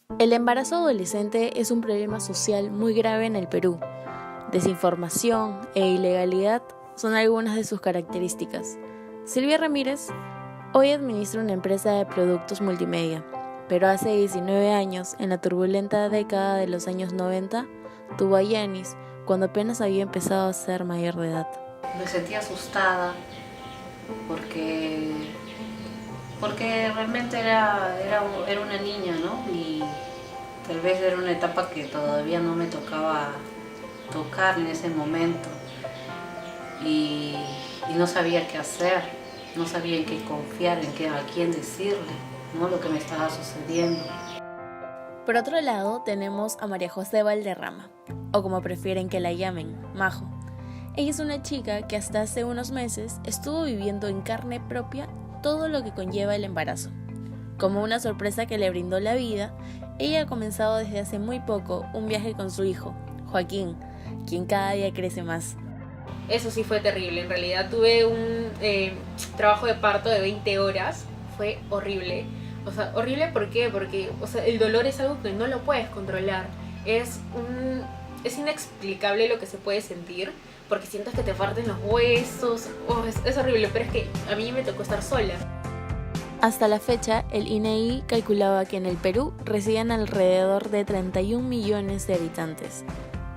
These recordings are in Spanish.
El embarazo adolescente es un problema social muy grave en el Perú. Desinformación e ilegalidad son algunas de sus características. Silvia Ramírez hoy administra una empresa de productos multimedia, pero hace 19 años, en la turbulenta década de los años 90, tuvo a Yanis cuando apenas había empezado a ser mayor de edad. Me sentí asustada porque realmente era una niña, ¿no? Y tal vez era una etapa que todavía no me tocaba tocar en ese momento. Y no sabía qué hacer, no sabía en qué confiar, a quién decirle, ¿no? Lo que me estaba sucediendo. Por otro lado, tenemos a María José Valderrama, o como prefieren que la llamen, Majo. Ella es una chica que hasta hace unos meses estuvo viviendo en carne propia todo lo que conlleva el embarazo. Como una sorpresa que le brindó la vida, ella ha comenzado desde hace muy poco un viaje con su hijo, Joaquín, quien cada día crece más. Eso sí fue terrible, en realidad tuve un trabajo de parto de 20 horas, fue horrible. O sea, horrible ¿por qué? Porque el dolor es algo que no lo puedes controlar, es inexplicable lo que se puede sentir, porque sientes que te parten los huesos, es horrible, pero es que a mí me tocó estar sola. Hasta la fecha, el INEGI calculaba que en el Perú residen alrededor de 31 millones de habitantes.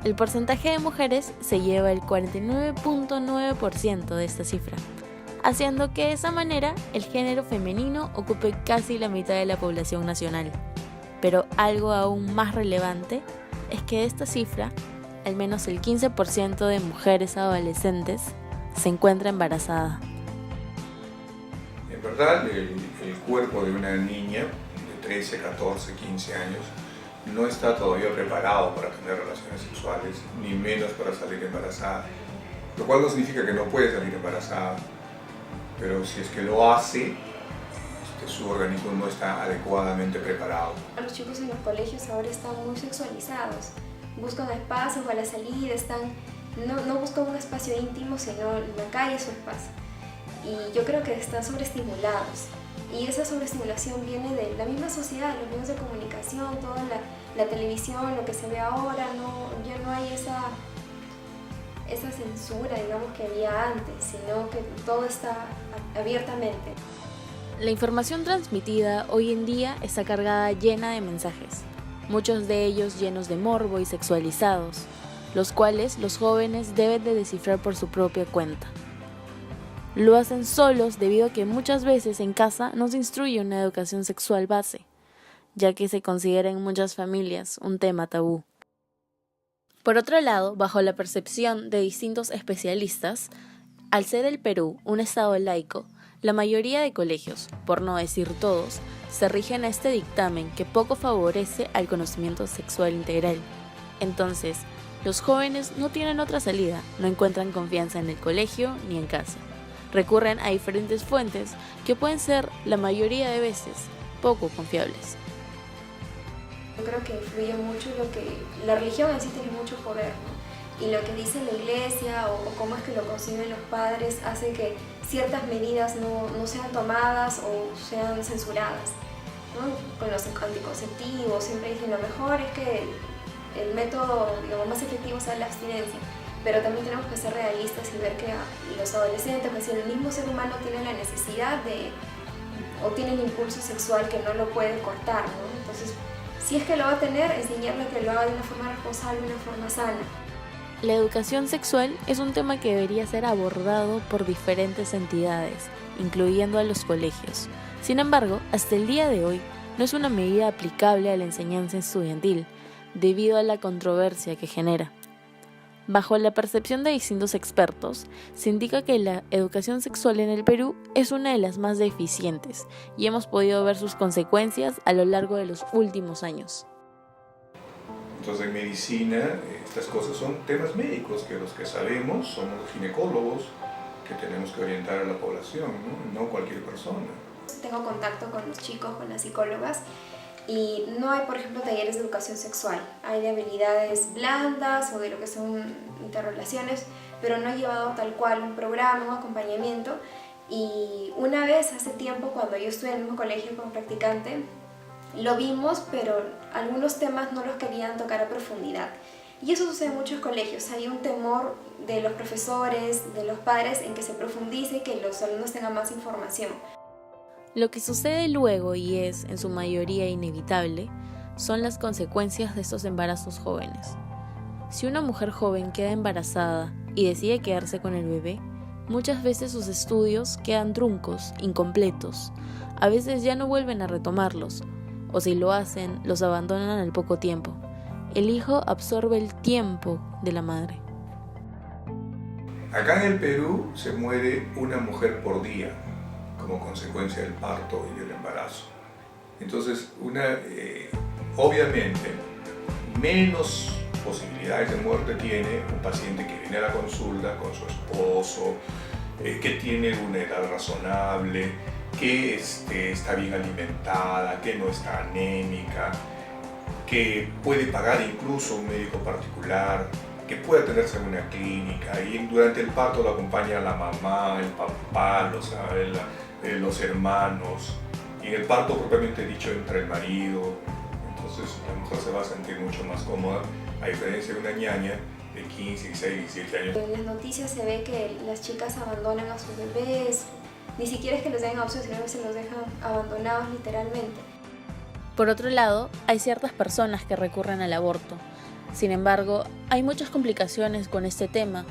El porcentaje de mujeres se lleva el 49.9% de esta cifra, haciendo que de esa manera el género femenino ocupe casi la mitad de la población nacional. Pero algo aún más relevante es que de esta cifra, al menos el 15% de mujeres adolescentes se encuentra embarazada. En verdad, el cuerpo de una niña de 13, 14, 15 años no está todavía preparado para tener relaciones sexuales, ni menos para salir embarazada. Lo cual no significa que no puede salir embarazada, pero si es que lo hace, su organismo no está adecuadamente preparado. Los chicos en los colegios ahora están muy sexualizados, buscan espacios a la salida, no buscan un espacio íntimo, sino la calle es su espacio. Y yo creo que están sobreestimulados. Y esa sobreestimulación viene de la misma sociedad, los medios de comunicación, toda la televisión, lo que se ve ahora, ya no hay esa censura, digamos, que había antes, sino que todo está abiertamente. La información transmitida hoy en día está cargada llena de mensajes, muchos de ellos llenos de morbo y sexualizados, los cuales los jóvenes deben de descifrar por su propia cuenta. Lo hacen solos debido a que muchas veces en casa no se instruye una educación sexual base, ya que se considera en muchas familias un tema tabú. Por otro lado, bajo la percepción de distintos especialistas, al ser el Perú un estado laico, la mayoría de colegios, por no decir todos, se rigen a este dictamen que poco favorece al conocimiento sexual integral. Entonces, los jóvenes no tienen otra salida, no encuentran confianza en el colegio ni en casa. Recurren a diferentes fuentes que pueden ser, la mayoría de veces, poco confiables. Yo creo que influye mucho la religión en sí tiene mucho poder, ¿no? Y lo que dice la iglesia o cómo es que lo conciben los padres hace que ciertas medidas no sean tomadas o sean censuradas, ¿no? Con los anticonceptivos siempre dicen lo mejor es que el método, digamos, más efectivo sea la abstinencia. Pero también tenemos que ser realistas y ver que los adolescentes, pues si el mismo ser humano tiene la necesidad o tiene el impulso sexual que no lo puede cortar, ¿no? Entonces, si es que lo va a tener, enseñarle a que lo haga de una forma responsable, de una forma sana. La educación sexual es un tema que debería ser abordado por diferentes entidades, incluyendo a los colegios. Sin embargo, hasta el día de hoy, no es una medida aplicable a la enseñanza estudiantil, debido a la controversia que genera. Bajo la percepción de distintos expertos, se indica que la educación sexual en el Perú es una de las más deficientes y hemos podido ver sus consecuencias a lo largo de los últimos años. Entonces en medicina estas cosas son temas médicos que los que sabemos somos los ginecólogos que tenemos que orientar a la población, no cualquier persona. Tengo contacto con los chicos, con las psicólogas. Y no hay, por ejemplo, talleres de educación sexual. Hay de habilidades blandas o de lo que son interrelaciones, pero no he llevado tal cual un programa, un acompañamiento. Y una vez, hace tiempo, cuando yo estuve en el mismo colegio como practicante, lo vimos, pero algunos temas no los querían tocar a profundidad. Y eso sucede en muchos colegios. Hay un temor de los profesores, de los padres, en que se profundice y que los alumnos tengan más información. Lo que sucede luego, y es en su mayoría inevitable, son las consecuencias de estos embarazos jóvenes. Si una mujer joven queda embarazada y decide quedarse con el bebé, muchas veces sus estudios quedan truncos, incompletos. A veces ya no vuelven a retomarlos, o si lo hacen, los abandonan al poco tiempo. El hijo absorbe el tiempo de la madre. Acá en el Perú se muere una mujer por día como consecuencia del parto y del embarazo. Entonces, obviamente, menos posibilidades de muerte tiene un paciente que viene a la consulta con su esposo, que tiene una edad razonable, que está bien alimentada, que no está anémica, que puede pagar incluso un médico particular, que puede atenderse en una clínica y durante el parto lo acompaña la mamá, el papá, los hermanos, y en el parto propiamente dicho entra el marido. Entonces la mujer se va a sentir mucho más cómoda, a diferencia de una ñaña de 15, 16, 17 años. En las noticias se ve que las chicas abandonan a sus bebés, ni siquiera es que los dejen adopción, sino que se los dejan abandonados literalmente. Por otro lado, hay ciertas personas que recurren al aborto. Sin embargo, hay muchas complicaciones con este tema,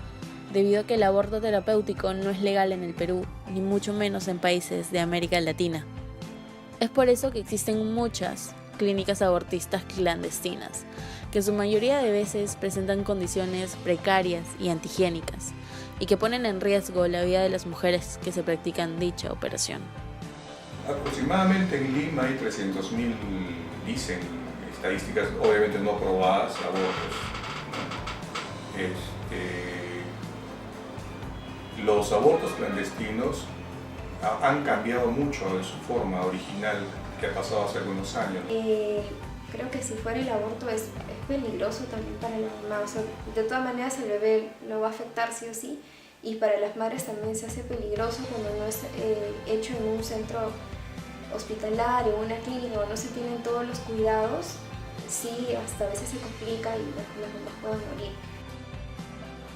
debido a que el aborto terapéutico no es legal en el Perú, ni mucho menos en países de América Latina. Es por eso que existen muchas clínicas abortistas clandestinas, que en su mayoría de veces presentan condiciones precarias y antihigiénicas, y que ponen en riesgo la vida de las mujeres que se practican dicha operación. Aproximadamente en Lima hay 300.000, dicen estadísticas, obviamente no probadas, abortos. Los abortos clandestinos han cambiado mucho de su forma original que ha pasado hace algunos años. Creo que si fuera el aborto es peligroso también para la mamá. O sea, de todas maneras el bebé lo va a afectar sí o sí, y para las madres también se hace peligroso cuando no es hecho en un centro hospitalario, una clínica, o no se tienen todos los cuidados. Sí, hasta a veces se complica y las mamás pueden morir.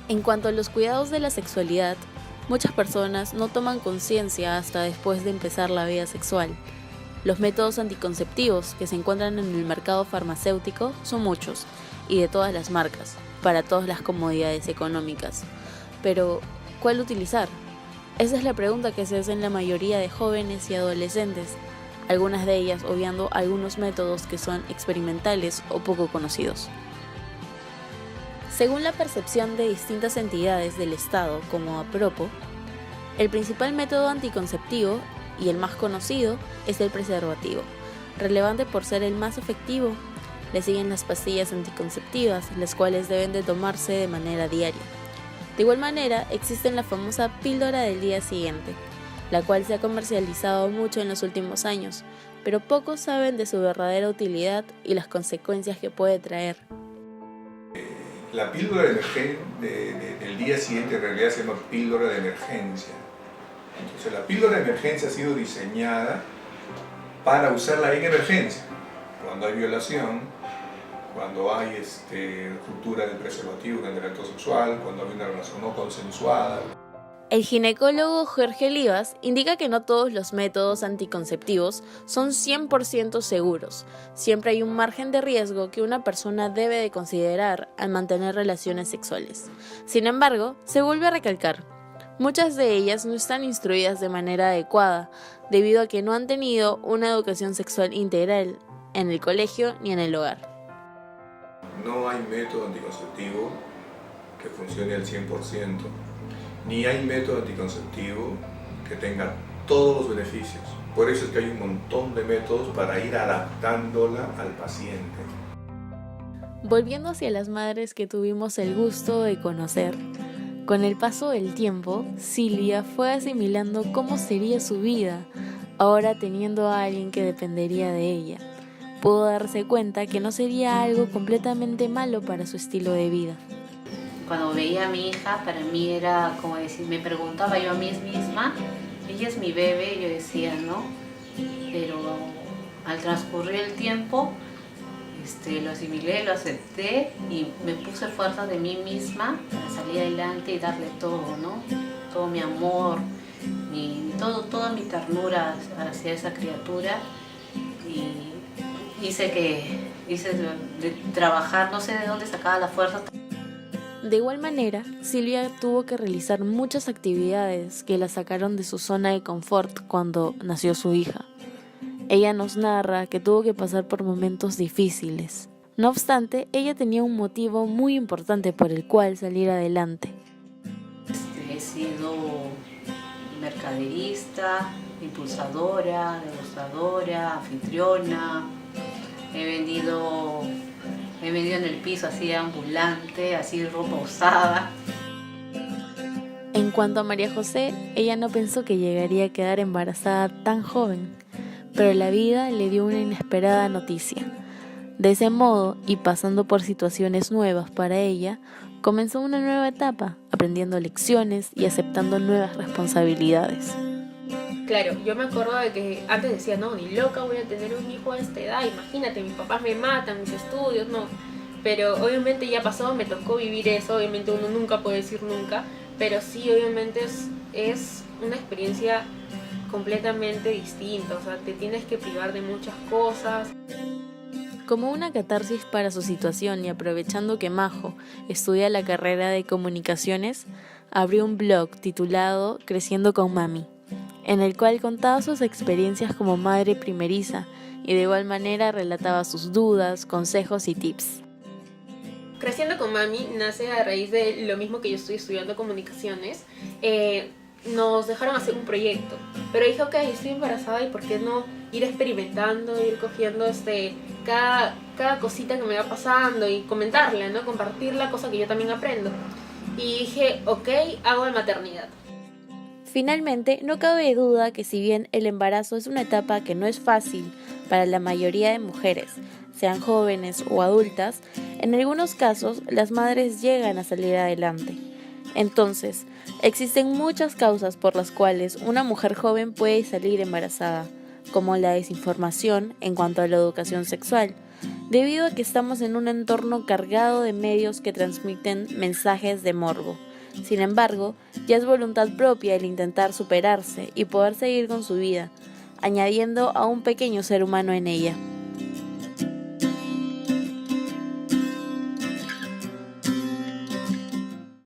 En cuanto a los cuidados de la sexualidad, muchas personas no toman conciencia hasta después de empezar la vida sexual. Los métodos anticonceptivos que se encuentran en el mercado farmacéutico son muchos y de todas las marcas, para todas las comodidades económicas. Pero, ¿cuál utilizar? Esa es la pregunta que se hacen la mayoría de jóvenes y adolescentes, algunas de ellas obviando algunos métodos que son experimentales o poco conocidos. Según la percepción de distintas entidades del Estado como APROPO, el principal método anticonceptivo y el más conocido es el preservativo, relevante por ser el más efectivo. Le siguen las pastillas anticonceptivas, las cuales deben de tomarse de manera diaria. De igual manera, existe la famosa píldora del día siguiente, la cual se ha comercializado mucho en los últimos años, pero pocos saben de su verdadera utilidad y las consecuencias que puede traer. La píldora del día siguiente en realidad se llama píldora de emergencia. Entonces la píldora de emergencia ha sido diseñada para usarla en emergencia, cuando hay violación, cuando hay ruptura del preservativo en el acto sexual, cuando hay una relación no consensuada. El ginecólogo Jorge Olivas indica que no todos los métodos anticonceptivos son 100% seguros. Siempre hay un margen de riesgo que una persona debe de considerar al mantener relaciones sexuales. Sin embargo, se vuelve a recalcar, muchas de ellas no están instruidas de manera adecuada, debido a que no han tenido una educación sexual integral en el colegio ni en el hogar. No hay método anticonceptivo que funcione al 100%. Ni hay método anticonceptivo que tenga todos los beneficios. Por eso es que hay un montón de métodos para ir adaptándola al paciente. Volviendo hacia las madres que tuvimos el gusto de conocer, con el paso del tiempo, Silvia fue asimilando cómo sería su vida, ahora teniendo a alguien que dependería de ella. Pudo darse cuenta que no sería algo completamente malo para su estilo de vida. Cuando veía a mi hija, para mí era como decir, me preguntaba yo a mí misma, ella es mi bebé, yo decía, ¿no? Pero al transcurrir el tiempo, lo asimilé, lo acepté y me puse fuerza de mí misma para salir adelante y darle todo, ¿no? Todo mi amor, toda mi ternura hacia esa criatura, y hice de trabajar, no sé de dónde sacaba la fuerza. De igual manera, Silvia tuvo que realizar muchas actividades que la sacaron de su zona de confort cuando nació su hija. Ella nos narra que tuvo que pasar por momentos difíciles. No obstante, ella tenía un motivo muy importante por el cual salir adelante. He sido mercaderista, impulsadora, degustadora, anfitriona. He vendido en el piso así ambulante, así ropa usada. En cuanto a María José, ella no pensó que llegaría a quedar embarazada tan joven, pero la vida le dio una inesperada noticia. De ese modo, y pasando por situaciones nuevas para ella, comenzó una nueva etapa, aprendiendo lecciones y aceptando nuevas responsabilidades. Claro, yo me acuerdo de que antes decía, no, ni loca voy a tener un hijo a esta edad, imagínate, mis papás me matan, mis estudios, no. Pero obviamente ya pasó, me tocó vivir eso, obviamente uno nunca puede decir nunca, pero sí, obviamente es una experiencia completamente distinta, o sea, te tienes que privar de muchas cosas. Como una catarsis para su situación y aprovechando que Majo estudia la carrera de comunicaciones, abrió un blog titulado Creciendo con Mami, en el cual contaba sus experiencias como madre primeriza y de igual manera relataba sus dudas, consejos y tips. Creciendo con Mami nace a raíz de lo mismo que yo estoy estudiando comunicaciones. Nos dejaron hacer un proyecto, pero dije, ok, estoy embarazada y por qué no ir experimentando, ir cogiendo cada cosita que me va pasando y comentarla, ¿no? Compartir la cosa que yo también aprendo. Y dije, ok, hago de maternidad. Finalmente, no cabe duda que si bien el embarazo es una etapa que no es fácil para la mayoría de mujeres, sean jóvenes o adultas, en algunos casos las madres llegan a salir adelante. Entonces, existen muchas causas por las cuales una mujer joven puede salir embarazada, como la desinformación en cuanto a la educación sexual, debido a que estamos en un entorno cargado de medios que transmiten mensajes de morbo. Sin embargo, ya es voluntad propia el intentar superarse y poder seguir con su vida, añadiendo a un pequeño ser humano en ella.